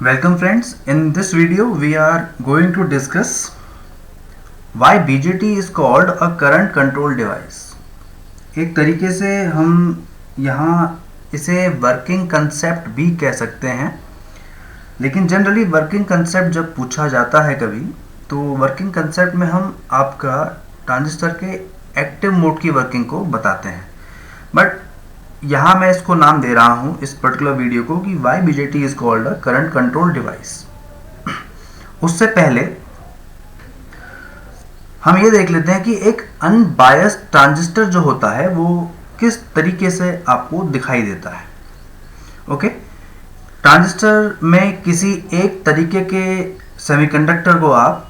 Welcome friends, in this video we are going to discuss why BJT is called a current control device। एक तरीके से हम यहाँ इसे वर्किंग कंसेप्ट भी कह सकते हैं, लेकिन जनरली वर्किंग कंसेप्ट जब पूछा जाता है कभी तो वर्किंग कंसेप्ट में हम आपका ट्रांजिस्टर के एक्टिव मोड की वर्किंग को बताते हैं, बट यहाँ मैं इसको नाम दे रहा हूँ इस पर्टिकुलर वीडियो को कि why BJT is called a current control device. उससे पहले हम ये देख लेते हैं कि एक अनबायस्ड ट्रांजिस्टर जो होता है वो किस तरीके से आपको दिखाई देता है। ओके, ट्रांजिस्टर में किसी एक तरीके के सेमीकंडक्टर को आप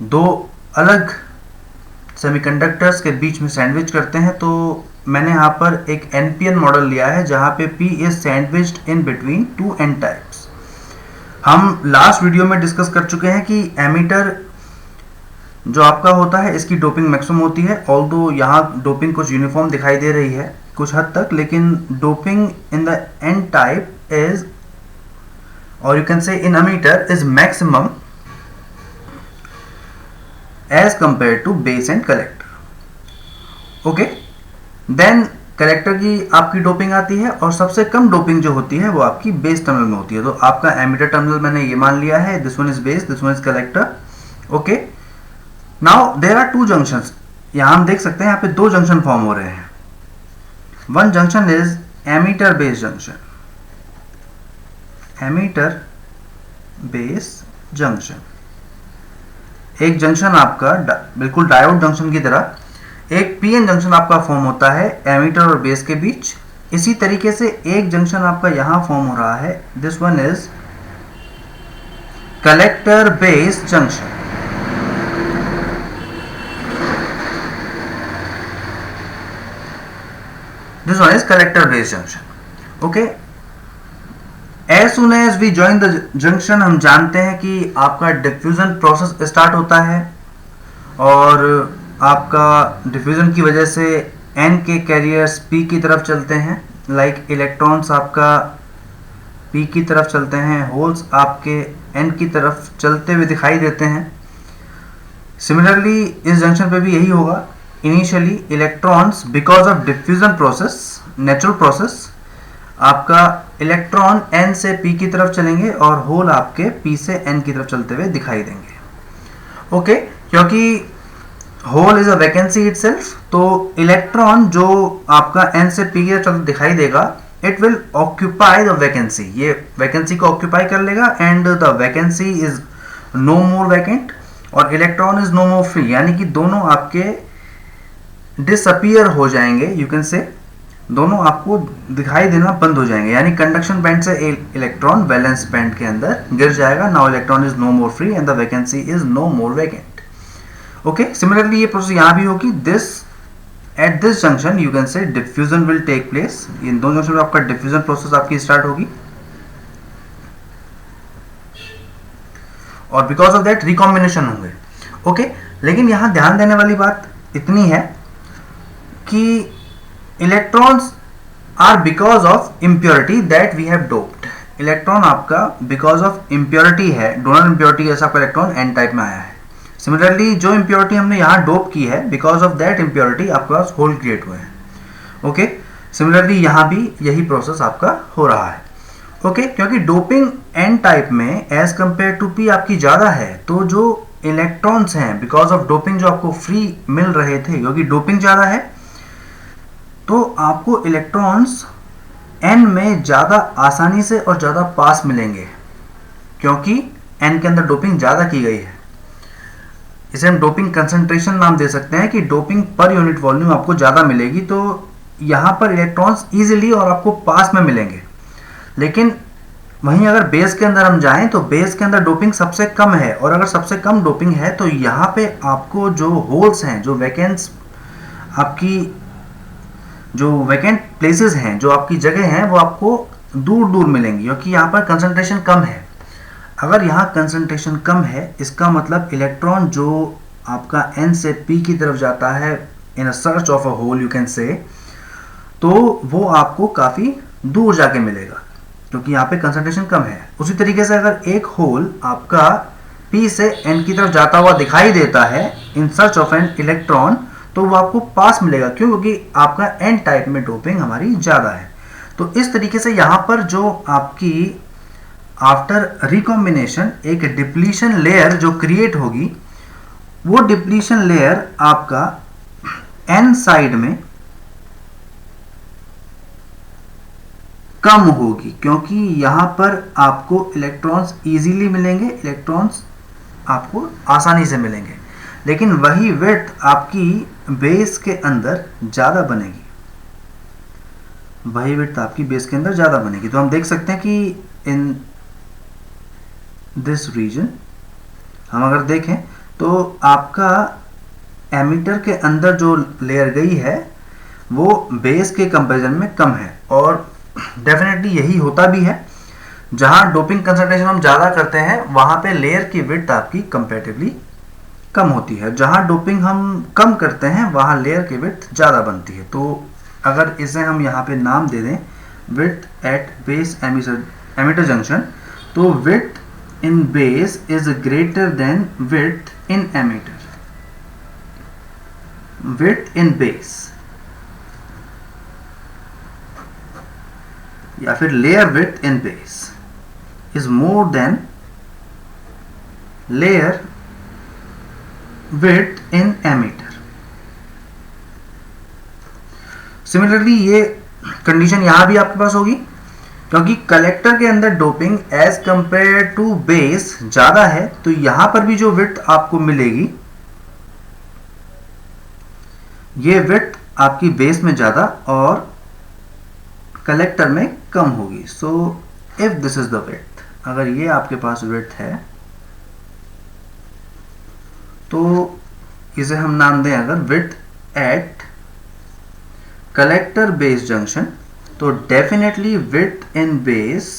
दो अलग सेमीकंडक्टर्स के बीच में सैंडविच करते हैं, तो मैंने यहाँ पर एक NPN मॉडल लिया है जहाँ पे P is sandwiched in between two N types. हम लास्ट वीडियो में डिस्कस कर चुके हैं कि एमीटर जो आपका होता है इसकी डोपिंग मैक्सिमम होती है, ऑल्दो यहाँ डोपिंग कुछ यूनिफॉर्म दिखाई दे रही है कुछ हद तक, लेकिन doping in the N type is, और you can say in emitter is maximum as compare to base and collector. Okay, then collector की आपकी डोपिंग आती है और सबसे कम डोपिंग जो होती है वो आपकी बेस टर्मिनल में होती है। तो आपका एमीटर टर्मिनल मैंने ये मान लिया है, this one is base, this one is collector. Okay, now there are two junctions. यहाँ हम देख सकते हैं यहाँ पे दो जंक्शन फॉर्म हो रहे हैं। One junction is emitter base junction, emitter base junction. एक जंक्शन आपका बिल्कुल डायोड जंक्शन की तरह एक पीएन जंक्शन आपका फॉर्म होता है एमीटर और बेस के बीच। इसी तरीके से एक जंक्शन आपका यहां फॉर्म हो रहा है, this one is collector base junction. This one is collector base junction. Okay, as soon as we join the junction हम जानते हैं कि आपका डिफ्यूजन प्रोसेस स्टार्ट होता है, और आपका डिफ्यूजन की वजह से N के कैरियर्स P की तरफ चलते हैं, लाइक इलेक्ट्रॉन्स आपका P की तरफ चलते हैं, होल्स आपके N की तरफ चलते हुए दिखाई देते हैं। सिमिलरली इस जंक्शन पे भी यही होगा। Initially electrons because of diffusion process, natural process, आपका इलेक्ट्रॉन N से P की तरफ चलेंगे और होल आपके P से N की तरफ चलते हुए दिखाई देंगे। ओके, क्योंकि hole is a vacancy itself, तो इलेक्ट्रॉन जो आपका N से P की तरफ दिखाई देगा, it will occupy the vacancy, ये वैकेंसी को ऑक्यूपाई कर लेगा, and the vacancy is no more vacant और electron is no more free, यानी कि दोनों आपके डिसअपियर हो जाएंगे। यू कैन से दोनों आपको दिखाई देना बंद हो जाएंगे, यानी कंडक्शन बैंड से इलेक्ट्रॉन वैलेंस बैंड के अंदर गिर जाएगा। Now electron is no more free and the vacancy is no more vacant. Okay, similarly ये प्रोसेस यहां भी होगी। This at this junction you can say diffusion will take place. इन दोनों जंक्शन में आपका डिफ्यूजन प्रोसेस आपकी स्टार्ट होगी, और बिकॉज ऑफ दैट रिकॉम्बिनेशन होंगे। ओके, लेकिन यहां ध्यान देने वाली बात इतनी है कि electrons are because of impurity that we have doped. Electron आपका बिकॉज ऑफ इम्प्योरिटी है, डोनर इम्प्योरिटी, ऐसा आपका इलेक्ट्रॉन एन टाइप में आया है। सिमिलरली जो इम्प्योरिटी हमने यहाँ डोप की है, बिकॉज ऑफ दैट इम्प्योरिटी आपके पास होल क्रिएट हुए हैं। ओके, सिमिलरली यहाँ भी यही प्रोसेस आपका हो रहा है। ओके, क्योंकि डोपिंग एन टाइप में एज कंपेयर टू पी आपकी ज़्यादा है, तो जो इलेक्ट्रॉन्स हैं बिकॉज ऑफ डोपिंग जो आपको फ्री मिल रहे थे, क्योंकि डोपिंग ज़्यादा है तो आपको इलेक्ट्रॉन्स एन में ज़्यादा आसानी से और ज़्यादा पास मिलेंगे, क्योंकि एन के अंदर डोपिंग ज़्यादा की गई है। इसे हम डोपिंग कंसंट्रेशन नाम दे सकते हैं कि डोपिंग पर यूनिट वॉल्यूम आपको ज़्यादा मिलेगी, तो यहाँ पर इलेक्ट्रॉन्स इजीली और आपको पास में मिलेंगे। लेकिन वहीं अगर बेस के अंदर हम जाएं तो बेस के अंदर डोपिंग सबसे कम है, और अगर सबसे कम डोपिंग है तो यहाँ पे आपको जो होल्स हैं, जो वैकेंट्स आपकी जो वैकेंट प्लेसेस हैं, जो आपकी जगह हैं, वो आपको दूर दूर मिलेंगी, क्योंकि यहाँ पर कंसंट्रेशन कम है। अगर यहाँ कंसंट्रेशन कम है, इसका मतलब इलेक्ट्रॉन जो आपका N से P की तरफ जाता है in a search of a hole you can say, तो वो आपको काफ़ी दूर जाके मिलेगा। क्योंकि यहाँ पे कंसंट्रेशन कम है। उसी तरीके से अगर एक होल आपका P से N की तरफ जाता हुआ दिखाई देता है in search of an electron, तो वो आपको पास मिलेगा। क्यों? क्योंकि आपका N टाइप में डोपिंग हमारी ज़्यादा है। तो इस तरीके से यहाँ पर जो आपकी आफ्टर रिकॉम्बिनेशन एक डिप्लीशन लेयर जो क्रिएट होगी, वो डिप्लीशन लेयर आपका N साइड में कम होगी, क्योंकि यहाँ पर आपको इलेक्ट्रॉन्स इजीली मिलेंगे, इलेक्ट्रॉन्स आपको आसानी से मिलेंगे, लेकिन वही विड्थ आपकी बेस के अंदर ज़्यादा बनेगी, वही विड्थ आपकी बेस के अंदर ज़्यादा बनेगी। तो हम देख सकते हैं कि इन दिस रीजन हम अगर देखें तो आपका एमीटर के अंदर जो लेयर गई है वो बेस के कंपैरिजन में कम है, और डेफिनेटली यही होता भी है। जहां डोपिंग कंसंट्रेशन हम ज़्यादा करते हैं वहां पे लेयर की विड्थ आपकी कंपैरेटिवली कम होती है, जहां डोपिंग हम कम करते हैं वहां लेयर की विड्थ ज़्यादा बनती है। तो अगर इसे हम यहाँ पे नाम दे दें width at base emitter junction, तो width in base is greater than width in emitter. Width in base या फिर layer width in base is more than layer width in emitter. Similarly ये कंडीशन यहां भी आपके पास होगी, क्योंकि कलेक्टर के अंदर doping as compare to base ज्यादा है, तो यहां पर भी जो विड्थ आपको मिलेगी ये विड्थ आपकी बेस में ज्यादा और कलेक्टर में कम होगी। So if this is the width, अगर ये आपके पास विड्थ है तो इसे हम नाम दें अगर width at collector base junction, तो definitely width in base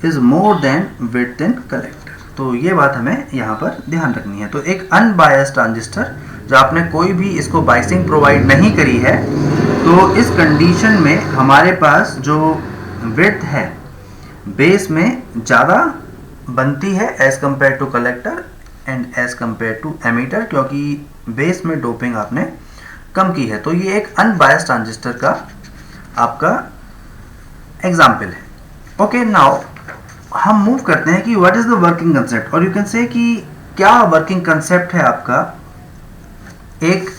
is more than width in collector. तो ये बात हमें यहाँ पर ध्यान रखनी है। तो एक अनबायस्ड ट्रांजिस्टर जो आपने कोई भी इसको बायसिंग प्रोवाइड नहीं करी है, तो इस कंडीशन में हमारे पास जो विड्थ है बेस में ज़्यादा बनती है as compare to collector and as compare to emitter, क्योंकि बेस में डोपिंग आपने कम की है। तो ये एक अनबायस्ड ट्रांजिस्टर का आपका एग्जाम्पल है। ओके, नाउ हम मूव करते हैं कि what is the working concept, और यू कैन से कि क्या वर्किंग कंसेप्ट है आपका एक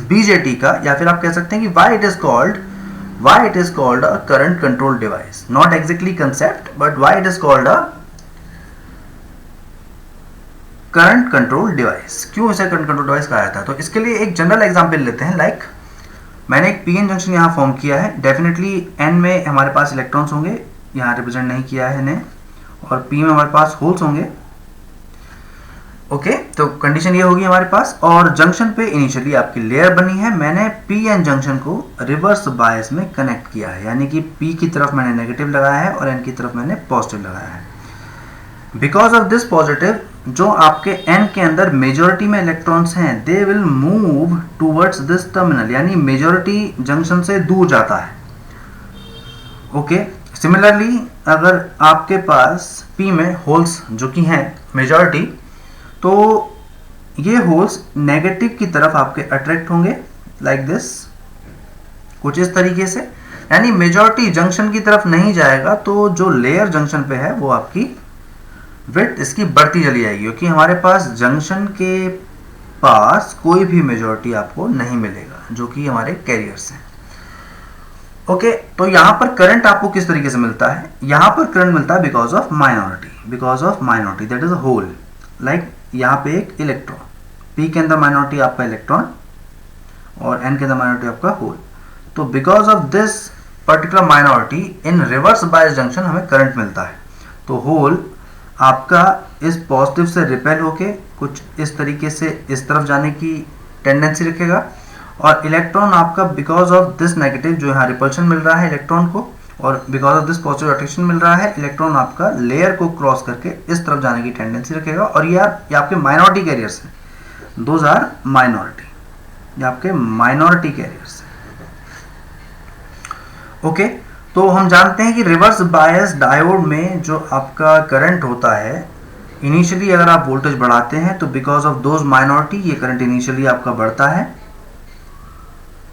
बीजेटी का, या फिर आप कह सकते हैं कि why it is called a current control device, not exactly concept but why it is called a current control device, क्यों इसे करंट कंट्रोल डिवाइस कहा जाता है। तो इसके लिए एक जनरल एग्जांपल लेते हैं। लाइक मैंने एक पीएन जंक्शन यहाँ फॉर्म किया है, डेफिनेटली एन में हमारे पास इलेक्ट्रॉन्स होंगे, यहाँ रिप्रेजेंट नहीं किया है इन्हें, और पी में हमारे पास होल्स होंगे। ओके, तो कंडीशन ये होगी हमारे पास, और जंक्शन पे इनिशियली आपकी लेयर बनी है। मैंने पी एन जंक्शन को रिवर्स बायस में कनेक्ट किया है, यानी कि पी की तरफ मैंने नेगेटिव लगाया है और एन की तरफ मैंने पॉजिटिव लगाया है। बिकॉज ऑफ दिस पॉजिटिव, जो आपके एन के अंदर मेजॉरिटी में इलेक्ट्रॉन्स हैं, they will move towards this terminal, यानी मेजॉरिटी जंक्शन से दूर जाता है। ओके, सिमिलरली अगर आपके पास पी में होल्स जो कि हैं मेजॉरिटी, तो ये होल्स नेगेटिव की तरफ आपके अट्रैक्ट होंगे लाइक दिस, कुछ इस तरीके से, यानी मेजॉरिटी जंक्शन की तरफ नहीं जाएगा, तो जो लेयर जंक्शन पे है वो आपकी विड्थ इसकी बढ़ती चली जाएगी, क्योंकि हमारे पास जंक्शन के पास कोई भी मेजॉरिटी आपको नहीं मिलेगा जो कि हमारे कैरियर्स हैं। ओके, तो यहाँ पर करंट आपको किस तरीके से मिलता है, यहाँ पर करंट मिलता है because of minority, that is a hole. Like यहाँ पे एक इलेक्ट्रॉन, पी के अंदर माइनॉरिटी आपका इलेक्ट्रॉन और एन के अंदर माइनॉरिटी आपका होल। तो because of this particular minority in reverse bias junction हमें करंट मिलता है। तो होल आपका इस पॉजिटिव से रिपेल होके कुछ इस तरीके से इस तरफ जाने की टेंडेंसी रखेगा, और इलेक्ट्रॉन आपका बिकॉज ऑफ दिस नेगेटिव जो यहाँ रिपल्शन मिल रहा है इलेक्ट्रॉन को, और because of this positive attraction मिल रहा है, इलेक्ट्रॉन आपका लेयर को क्रॉस करके इस तरफ जाने की टेंडेंसी रखेगा, और ये आपके माइनॉरिटी कैरियर्स हैं, दोज आर माइनॉरिटी, ये आपके माइनॉरिटी कैरियर्स हैं। ओके, तो हम जानते हैं कि रिवर्स बायस डायोड में जो आपका करंट होता है, इनिशियली अगर आप वोल्टेज बढ़ाते हैं तो बिकॉज ऑफ दोज माइनॉरिटी ये करंट इनिशियली आपका बढ़ता है,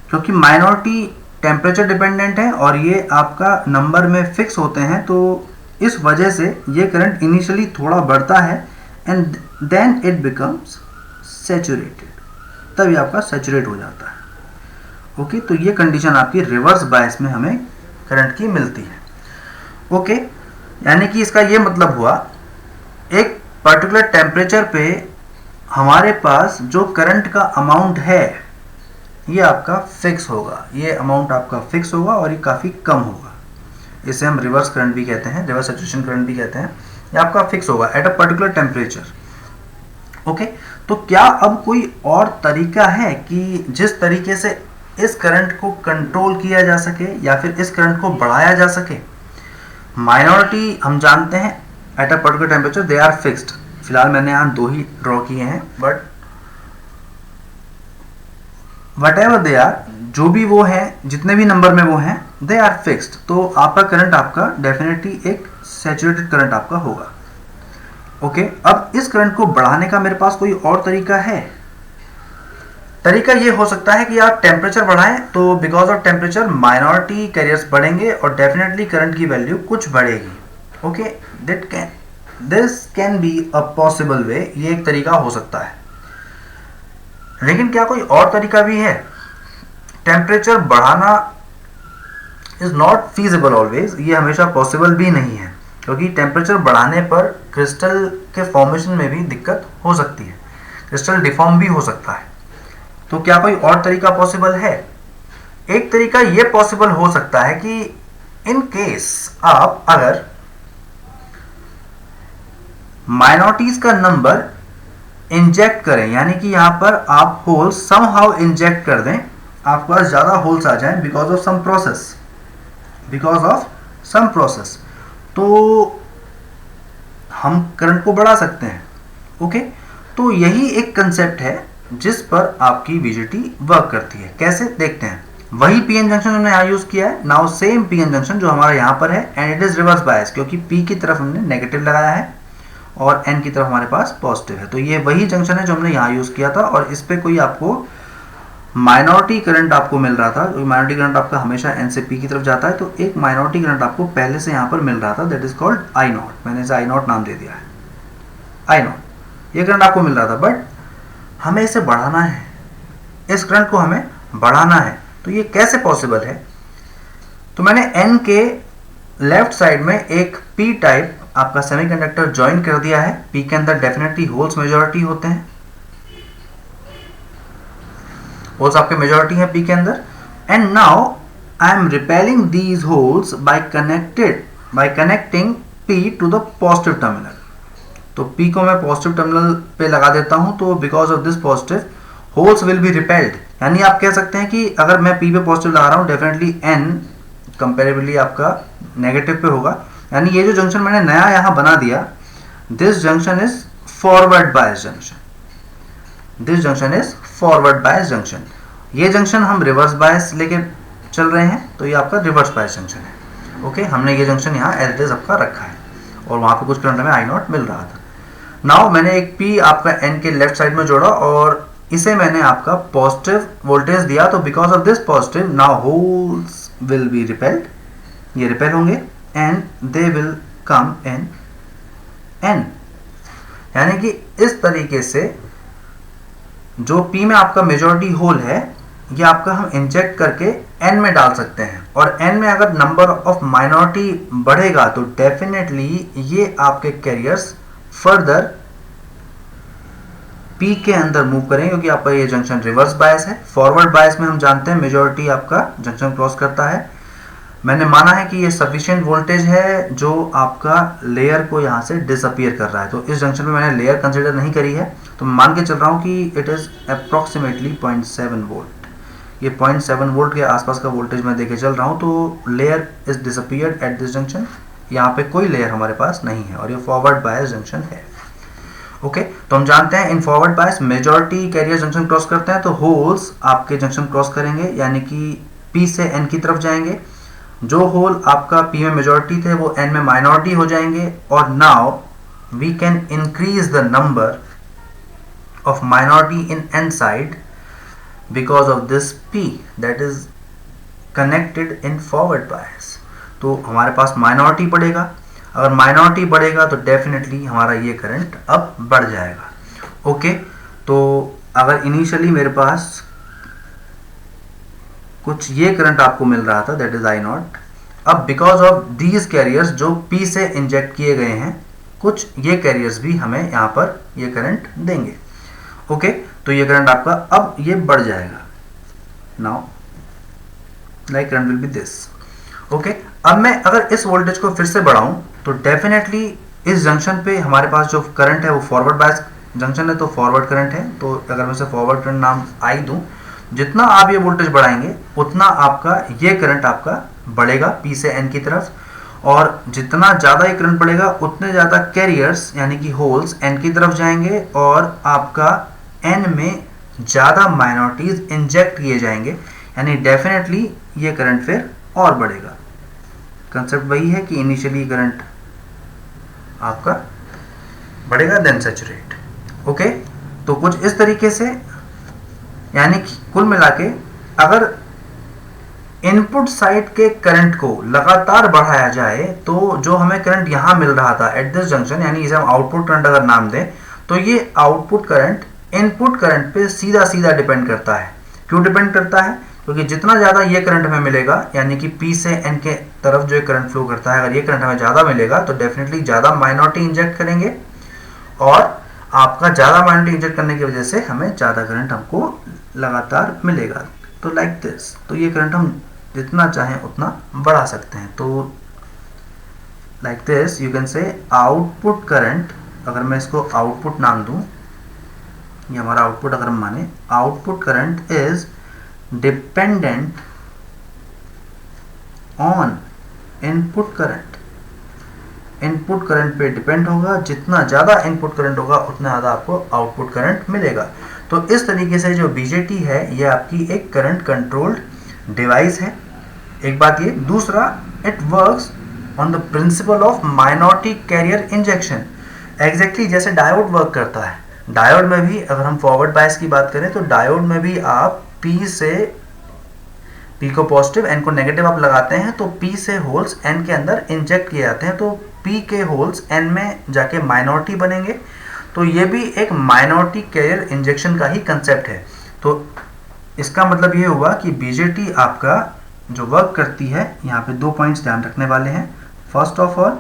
क्योंकि माइनॉरिटी टेम्परेचर डिपेंडेंट है और ये आपका नंबर में फिक्स होते हैं, तो इस वजह से ये करंट इनिशियली थोड़ा बढ़ता है and then it becomes saturated, तभी आपका सैचुरेट हो जाता है। ओके, तो ये कंडीशन आपकी रिवर्स बायस में हमें करंट की मिलती है। ओके, यानी कि इसका ये मतलब हुआ एक पर्टिकुलर टेम्परेचर पे हमारे पास जो करंट का अमाउंट है ये आपका फिक्स होगा, ये अमाउंट आपका फिक्स होगा और ये काफ़ी कम होगा। इसे हम रिवर्स करंट भी कहते हैं, रिवर्स सैचुरेशन करंट भी कहते हैं। ये आपका फिक्स होगा eight a particular temperature. Okay, तो क्या अब कोई और तरीका है कि जिस तरीके से इस करंट को कंट्रोल किया जा सके या फिर इस करंट को बढ़ाया जा सके? माइनॉरिटी हम जानते हैं at a particular temperature they are fixed. फिलहाल मैंने यहाँ 2 ही ड्रॉ किए हैं, but whatever they are, जो भी वो हैं, जितने भी नंबर में वो हैं, दे आर फिक्स्ड। तो आपका करंट आपका डेफिनेटली एक सैचुरेटेड करंट आपका होगा। ओके, अब इस करंट को बढ़ाने का मेरे पास कोई और तरीका है? तरीका ये हो सकता है कि आप टेम्परेचर बढ़ाएं, तो because of temperature minority carriers बढ़ेंगे और डेफिनेटली करंट की वैल्यू कुछ बढ़ेगी। Okay, this can be a possible way, ये एक तरीका हो सकता है। लेकिन क्या कोई और तरीका भी है? टेम्परेचर बढ़ाना इज नॉट फीजिबल ऑलवेज, ये हमेशा पॉसिबल भी नहीं है, क्योंकि टेम्परेचर बढ़ाने पर क्रिस्टल के फॉर्मेशन में भी दिक्कत हो सकती है, क्रिस्टल डिफॉर्म भी हो सकता है। तो क्या कोई और तरीका पॉसिबल है? एक तरीका ये पॉसिबल हो सकता है कि इन केस आप अगर माइनॉरिटीज का नंबर इंजेक्ट करें, यानी कि यहां पर आप होल्स समहाउ इंजेक्ट कर दें, आपके पास ज्यादा होल्स आ जाएं बिकॉज ऑफ सम प्रोसेस, तो हम करंट को बढ़ा सकते हैं। ओके, तो यही एक कंसेप्ट है जिस पर आपकी बीजेटी वर्क करती है। कैसे, देखते हैं। वही पीएन जंक्शन हमने यहाँ यूज किया है, नाउ सेम पीएन जंक्शन जो हमारा यहाँ पर है, and it is reverse bias, क्योंकि पी की तरफ हमने नेगेटिव लगाया है और एन की तरफ हमारे पास पॉजिटिव है। तो ये वही जंक्शन है जो हमने यहाँ यूज किया था, और इस पे कोई आपको माइनॉरिटी करंट आपको मिल रहा था। माइनॉरिटी करंट आपका हमेशा एन से पी की तरफ जाता है, तो एक माइनॉरिटी करंट आपको पहले से यहाँ पर मिल रहा था, that is called I not. मैंने इसे आई नॉट नाम दे दिया है, आई नॉट। ये करंट आपको मिल रहा था, बट हमें इसे बढ़ाना है, इस करंट को हमें बढ़ाना है। तो ये कैसे पॉसिबल है? तो मैंने एन के लेफ्ट साइड में एक पी टाइप आपका सेमीकंडक्टर ज्वाइन कर दिया है। पी के अंदर डेफिनेटली होल्स मेजॉरिटी होते हैं, होल्स आपके मेजॉरिटी हैं पी के अंदर, and now I am repelling these holes by connecting P to the positive terminal. तो P को मैं पॉजिटिव टर्मिनल पे लगा देता हूं, तो because of this positive holes will be repelled. यानी आप कह सकते हैं कि अगर मैं P पे पॉजिटिव लगा रहा हूं, डेफिनेटली N कंपेरेबली आपका नेगेटिव पे होगा। यानी ये जो जंक्शन मैंने नया यहां बना दिया, this junction is forward bias junction, this junction is forward bias junction. ये जंक्शन हम रिवर्स बायस लेके चल रहे हैं, तो ये आपका रिवर्स बायस जंक्शन है। ओके, हमने ये जंक्शन यहाँ एज इट इज आपका रखा है और वहां पे कुछ करंट में आई नॉट मिल रहा था। नाउ मैंने एक P आपका N के लेफ्ट साइड में जोड़ा और इसे मैंने आपका पॉजिटिव वोल्टेज दिया, तो because of this positive now holes will be repelled, ये रिपेल होंगे and they will come in N। यानी कि इस तरीके से जो P में आपका मेजॉरिटी होल है, ये आपका हम इंजेक्ट करके N में डाल सकते हैं, और N में अगर नंबर ऑफ माइनॉरिटी बढ़ेगा तो डेफिनेटली ये आपके कैरियर्स फर्दर P के अंदर मूव करेंगे, क्योंकि आपका ये जंक्शन रिवर्स बायस है। फॉरवर्ड बायस में हम जानते हैं मेजॉरिटी आपका जंक्शन क्रॉस करता है। मैंने माना है कि ये सफिशिएंट वोल्टेज है जो आपका लेयर को यहाँ से डिसअपियर कर रहा है, तो इस जंक्शन में मैंने लेयर कंसिडर नहीं करी है, तो मैं मान के चल रहा हूँ कि इट इज अप्रॉक्सीमेटली 0.7 वोल्ट। ये 0.7 वोल्ट के आसपास का वोल्टेज मैं देके चल रहा हूँ, तो layer is disappeared eight this junction. यहाँ पे कोई लेयर हमारे पास नहीं है और ये फॉरवर्ड बायस जंक्शन है। ओके, तो हम जानते हैं in forward bias majority carrier junction cross करते हैं, तो होल्स आपके जंक्शन क्रॉस करेंगे, यानी कि P से N की तरफ जाएंगे। जो होल आपका P में मेजॉरिटी थे वो N में माइनॉरिटी हो जाएंगे, और now we can increase the number of minority in N side because of this P that is connected in forward bias. तो हमारे पास माइनॉरिटी बढ़ेगा, अगर माइनॉरिटी बढ़ेगा तो डेफिनेटली हमारा ये करंट अब बढ़ जाएगा। ओके, तो अगर इनिशियली मेरे पास कुछ ये करंट आपको मिल रहा था दैट इज आई नॉट, अब बिकॉज ऑफ दीज कैरियर्स जो P से इंजेक्ट किए गए हैं, कुछ ये कैरियर्स भी हमें यहाँ पर ये करंट देंगे। ओके, तो ये करंट आपका अब ये बढ़ जाएगा। Now like current will be this. Okay, अब मैं अगर इस वोल्टेज को फिर से बढ़ाऊं तो डेफिनेटली इस जंक्शन पे हमारे पास जो करंट है वो फॉरवर्ड बायस जंक्शन है, तो फॉरवर्ड करंट है। तो अगर मैं इसे फॉरवर्ड करंट नाम आई दूं, जितना आप ये वोल्टेज बढ़ाएंगे उतना आपका ये करंट आपका बढ़ेगा P से N की तरफ, और जितना ज़्यादा ये करंट बढ़ेगा उतने ज़्यादा कैरियर्स यानी कि होल्स N की तरफ जाएंगे, और आपका N में ज़्यादा माइनॉरिटीज इंजेक्ट किए जाएंगे, यानी डेफिनेटली ये करंट फिर और बढ़ेगा। कंसेप्ट वही है कि इनिशियली करंट आपका बढ़ेगा देन सैचुरेट। ओके, तो कुछ इस तरीके से, यानी कि कुल मिला के अगर इनपुट साइड के करंट को लगातार बढ़ाया जाए तो जो हमें करंट यहां मिल रहा था एट दिस जंक्शन, यानी इसे हम आउटपुट करंट अगर नाम दें, तो ये आउटपुट करंट इनपुट करंट पे सीधा सीधा डिपेंड करता है। क्यों डिपेंड करता है? क्योंकि जितना ज़्यादा ये करंट हमें मिलेगा, यानी कि P से N के तरफ जो करंट फ्लो करता है, अगर ये करंट हमें ज़्यादा मिलेगा तो डेफिनेटली ज़्यादा माइनॉरिटी इंजेक्ट करेंगे, और आपका ज़्यादा माइनॉरिटी इंजेक्ट करने की वजह से हमें ज़्यादा करंट हमको लगातार मिलेगा। तो लाइक दिस, तो ये करंट हम जितना चाहें उतना बढ़ा सकते हैं। तो लाइक दिस यू कैन से आउटपुट करंट, अगर मैं इसको आउटपुट नाम दूं, ये हमारा आउटपुट अगर हम माने, output current is dependent on input current. Input current पे डिपेंड होगा, जितना ज़्यादा इनपुट करंट होगा उतना ज़्यादा आपको आउटपुट करंट मिलेगा। तो इस तरीके से जो बीजेटी है ये आपकी एक करंट कंट्रोल्ड डिवाइस है। एक बात ये, दूसरा it works on the principle of minority carrier injection. Exactly जैसे डायोड वर्क करता है, डायोड में भी अगर हम फॉरवर्ड बायस की बात करें तो डायोड में भी आप P से P को पॉजिटिव N को नेगेटिव आप लगाते हैं तो P से होल्स N के अंदर इंजेक्ट किए जाते हैं, तो P के होल्स N में जाके माइनॉरिटी बनेंगे। तो ये भी एक माइनॉरिटी कैरियर इंजेक्शन का ही कंसेप्ट है। तो इसका मतलब ये हुआ कि बीजेटी आपका जो वर्क करती है, यहाँ पे 2 पॉइंट्स ध्यान रखने वाले हैं। First of all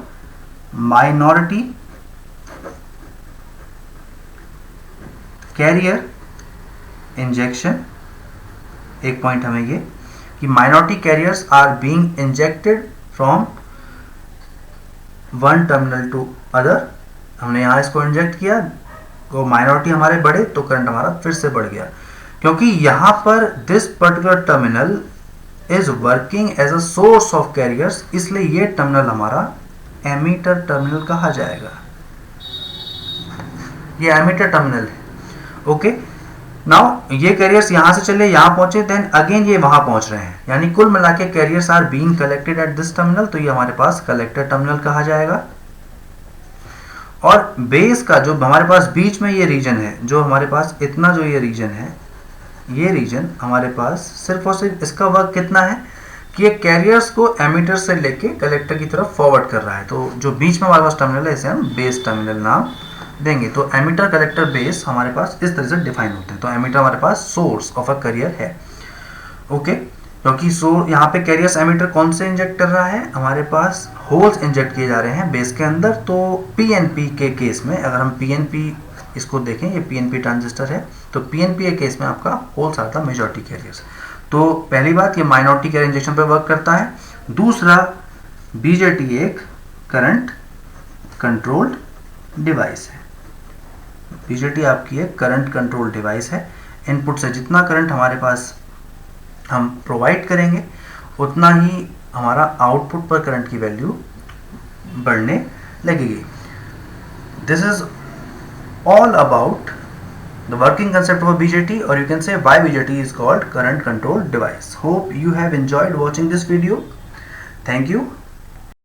minority carrier injection, एक पॉइंट हमें ये कि minority carriers are being injected from one terminal to other. हमने यहाँ इसको इंजेक्ट किया तो माइनॉरिटी हमारे बढ़े तो करंट हमारा फिर से बढ़ गया, क्योंकि यहाँ पर this particular terminal is working as a source of carriers, इसलिए ये टर्मिनल हमारा एमीटर टर्मिनल कहा जाएगा। ये एमीटर टर्मिनल है। ओके, नाउ ये कैरियर्स यहाँ से चले यहाँ पहुंचे, देन अगेन ये वहां पहुंच रहे हैं, यानी कुल मिला के carriers are being collected at this terminal, तो ये हमारे पास कलेक्टर टर्मिनल कहा जाएगा। और बेस का जो हमारे पास बीच में ये रीजन है, जो हमारे पास इतना जो ये रीजन है, ये रीजन हमारे पास सिर्फ और सिर्फ इसका वर्क कितना है कि ये कैरियर्स को एमीटर से लेके कलेक्टर की तरफ फॉरवर्ड कर रहा है। तो जो बीच में हमारे पास टर्मिनल है इसे हम बेस टर्मिनल नाम देंगे। तो एमीटर, कलेक्टर, बेस हमारे पास इस तरह से डिफाइन होते हैं। तो एमीटर हमारे पास सोर्स ऑफ अ कैरियर है। ओके, क्योंकि यहाँ पे कैरियर्स एमीटर कौन से इंजेक्ट कर रहा है, हमारे पास होल्स इंजेक्ट किए जा रहे हैं बेस के अंदर। तो पीएनपी के केस में अगर हम पीएनपी इसको देखें, ये पीएनपी ट्रांजिस्टर है, तो पीएनपी के केस में आपका होल्स आता है मेजॉरिटी कैरियर्स। तो पहली बात ये माइनॉरिटी कैरियर इंजेक्शन पे वर्क करता है। दूसरा, बीजेटी एक करंट कंट्रोल्ड डिवाइस है। बीजेटी आपकी एक करंट कंट्रोल डिवाइस है। इनपुट से जितना करंट हमारे पास हम प्रोवाइड करेंगे उतना ही हमारा आउटपुट पर करंट की वैल्यू बढ़ने लगेगी। This is all about the working concept of a BJT, or you can say why BJT is called current control device. Hope you have enjoyed watching this video. Thank you.